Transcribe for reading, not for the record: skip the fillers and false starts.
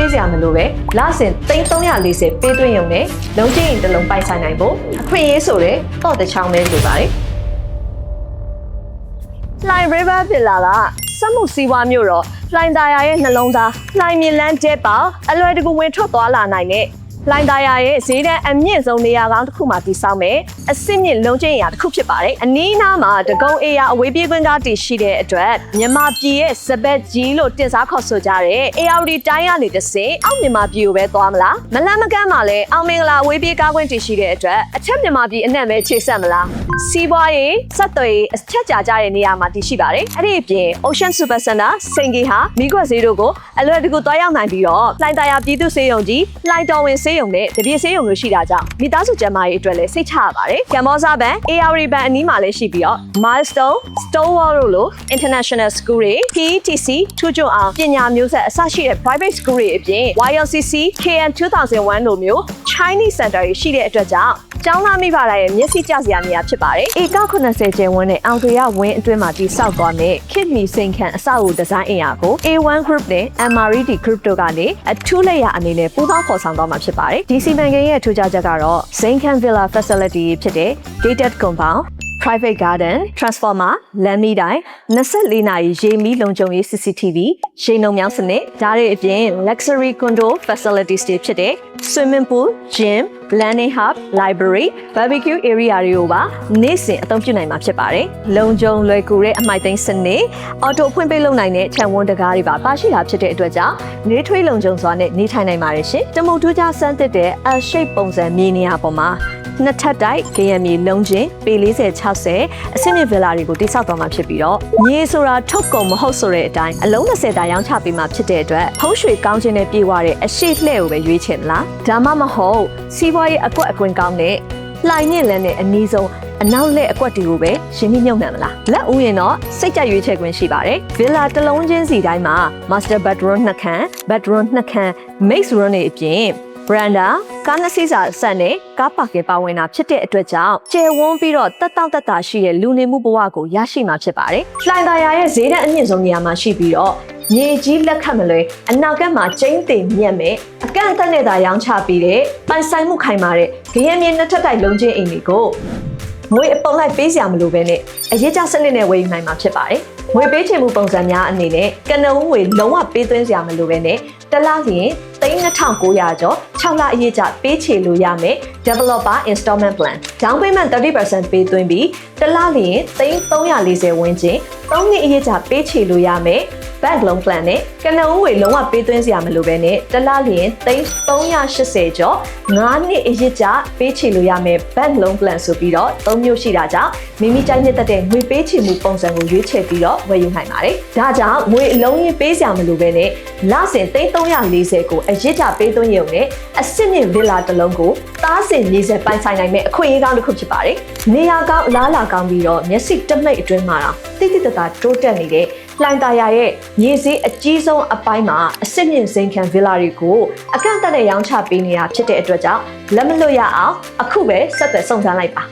ပေးစရာမလိုပဲလစဉ်340ပေးသွင်းရုံနဲ့လုံးချင်းရင်တစ်လုံးပိုင်ဆိုင်နိုင်ဖို့အခွင့်အရေးဆိုတဲ့တော့တစ်ချောင်းပဲလိုပါတယ်လှိုင် River Villa ကစက်မှုစီးပွားမြို့တော်လှိုင်သာယာရဲ့နှလုံးသားလှိုင်မြလန်းကျဲပေါအလွယ်တကူဝင်ထွက်သွားလာနိုင်တဲ့လှိုင်သာယာရဲ့ဈေးတန်းအမြင့်ဆုံးနေရာကောင်းတစ်ခုမှာတည်ဆောက်မယ်အဆင့်မြင့်လုံးချင်းအရာတစ်ခုဖြစ်ပါတယ်အနီးနားမှာတကုံအေယာအဝေးပြေးကွင်းကားတည်ရှိတဲ့အတွက်မြန်မာပြည်ရဲ့စပက်ကြီးလို့တင်စားခေါ်ဆိုကြတဲ့ ARD တိုင်းကနေတစ်ဆင့်အောက်မြန်မာပြည်ကိုပဲသွားမလားမလန်းမကန်းမှာလည်းအောင်မင်္ဂလာအဝေးပြေးကားကွင်းတည်ရှိတဲ့အတွက်အထက်မြန်မာပြည်အနှံ့ပဲခြေဆက်မလားစီးပွားရေးစက်သွေးအချက်ကြကြတဲ့နေရာမှာတည်ရှိပါတယ်အဲ့ဒီအပြင် Ocean Super Center စိန်ကြီးဟာမိခွက်ဈေးတို့ကိုအလွယ်တကူတွားရောက်နိုင်ပြီးတော့လှိုင်သာယာပြည်သူ့ဆေးရုံကြီးလှိုင်တော်ဝင်ဆေးရုံနဲ့တပြည့်ဆေးရုံလို့ရှိတာကြောင့်မိသားစုကျန်းမာရေးအတွက်လည်းစိတ်ချရပါတယ်ကမ္ဘောဇဘန် ARD ဘန်အနီးမှာလည်းရှိပြီးတော့ Milestone Stonewall တို့လို International School တွေ PETC ထူးချွန်အောင်ပညာမျိုးဆက်အစရှိတဲ့ private school တွေအပြင် YLCC KM 2001တို့မျိုး Chinese Center တွေရှိတဲ့အတွက်ကြောင့်ကျောင်းသားမိဘတိုင်းရဲ့မျက်စိကျစရာနေရာဖြစ်ပါတယ်။ဧက80ကျယ်ဝန်းတဲ့အောင်တရဝင်းအတွင်းမှာတည်ဆောက်သွားတဲ့ခေတ်မီစိန်ခံအဆောက်အဦဒီဇိုင်းအင်အားကို A1 Group နဲ့ MRED Group တို့ကနေအထူးလက်ရအနေနဲ့ပူးပေါင်းဖော်ဆောင်သွားမှာဖြစ်ပါတယ်။ဒီစီမံကိန်းရဲ့ထူးခြားချက်ကတော့စိန်ခံ Villa Facility ဖြစ်တဲ့ Gated Compound private garden transformer လမ်းမီးတိုင်း24နာရီရေမီးလုံခြုံရေး CCTV ရေနှုံမြောင်းစနစ်ဒါတွေအပြင် luxury condo facilities တွေဖြစ်တဲ့ swimming pool gym landing hub library barbecue area တွေကိုပါနေ့စဉ်အသုံးပြုနိုင်မှာဖြစ်ပါတယ်လုံခြုံလွယ်ကူတဲ့အမှိုက်သိမ်းစနစ်အော်တိုဖွင့်ပေးလုပ်နိုင်တဲ့ခြံဝန်းတကားတွေပါပါရှိတာဖြစ်တဲ့အတွက်ကြောင့်နေထွေးလုံခြုံစွာနဲ့နေထိုင်နိုင်ပါတယ်ရှင်တမုတ်ထူးခြားစမ်းသစ်တဲ့ L shape ပုံစံမြေနေရာပေါ်မှာနှစ်ထပ်တိုက် KME လုံးချင်းပေ40-60အဆင့်မြင့်ဗီလာတွေကိုတိစောက်သွားမှာဖြစ်ပြီးတော့မြေဆိုတာထုတ်ကုန်မဟုတ်ဆိုတဲ့အတိုင်းအလုံး20တာရောင်းချပေးမှာဖြစ်တဲ့အတွက်ဖုံးရွှေကောင်းခြင်းနဲ့ပြေဝတဲ့အရှိလှဲ့ကိုပဲရွေးချယ်မလားဒါမှမဟုတ်စီးပွားရေးအကွက်အကွင်းကောင်းတဲ့လှိုင်နဲ့လန်းနဲ့အနီးဆုံးအနောက်လက်အကွက်တွေကိုပဲရှင်းနှိမ့်မြုပ်နှံမလားလက်ဦးရင်တော့စိတ်ကြရွေးချယ်ခွင့်ရှိပါတယ်ဗီလာတစ်လုံးချင်းစီတိုင်းမှာ master bedroom 2ခန်း bedroom 2ခန်း mixed room တွေအပြင်Branda ကားနှစ်စီးစာဆက်နဲ့ကားပါကင်ပါဝင်တာဖြစ်တဲ့အတွက်ကြောင့်ကျယ်ဝန်းပြီးတော့တက်တောင့်တက်တာရှိတဲ့လူနေမှုဘဝကိုရရှိမှာဖြစ်ပါတယ်။လှိုင်သာယာရဲ့ဈေးတန်းအမြင့်ဆုံးနေရာမှာရှိပြီးတော့မြေကြီးလက်ခတ်မလွယ်အနာဂတ်မှာကျင်းသိမြတ်မဲ့အကန့်အသတ်နဲ့သာရောင်းချပြီးတဲ့ပိုင်ဆိုင်မှုခိုင်မာတဲ့ဂရမ်းမြေနှစ်ထပ်တိုက်လုံးချင်းအိမ်တွေကိုငွေအပုံလိုက်ပေးစရာမလိုဘဲနဲ့အရေးကြစနစ်နဲ့ဝယ်ယူနိုင်မှာဖြစ်ပါတယ်။ငွေပေးချေမှုပုံစံများအနေနဲ့ကနဦးငွေလုံးဝပေးသွင်းစရာမလိုဘဲနဲ့တစ်လလျင်3900ကျော်6လအရေးကြပေးချေလို့ရမယ် developer installment plan down payment 30% ပေးသွင်းပြီးတစ်လလျင်340ဝန်းကျင်3နှစ်အရေးကြပေးချေလို့ရမယ်bank loan plan နဲ့ကနဦးငွေလုံးဝပေးသွင်းစရာမလိုဘဲနဲ့တစ်လလျင်380ကျော်9နှစ်အရေးကြပေးချေလို့ရမယ် bank loan plan ဆိုပြီးတော့3မျိုးရှိတာကြောင့်မိမိကြိုက်နှစ်သက်တဲ့ငွေပေးချေမှုပုံစံကိုရွေးချယ်ပြီးတော့ဝယ်ယူနိုင်ပါတယ်။ဒါကြောင့်ငွေအလုံးရင်းပေးစရာမလိုဘဲနဲ့လစဉ်340ကိုအရေးကြပေးသွင်းရုံနဲ့အဆင့်မြင့်ဗီလာတစ်လုံးကိုသားစင်မြေဆက်ပိုင်ဆိုင်နိုင်မဲ့အခွင့်အရေးကောင်းတစ်ခုဖြစ်ပါတယ်။နေရာကောင်းအလားအလာကောင်းပြီးတော့မျက်စိတမိတ်အတွင်းမှာတော့တိတိတတ်တာတိုးတက်နေတဲ့လှိုင်သာယာရဲ့မြေစည်းအကြီးဆုံးအပိုင်းမှာအစစ်မြင့်စိန်ခံဗီလာတွေကိုအကန့်အသတ်နဲ့ရောင်းချပေးနေတာဖြစ်တဲ့အတွက်ကြောင့်လက်မလွတ်ရအောင်အခုပဲဆက်သွယ်စုံစမ်းလိုက်ပါ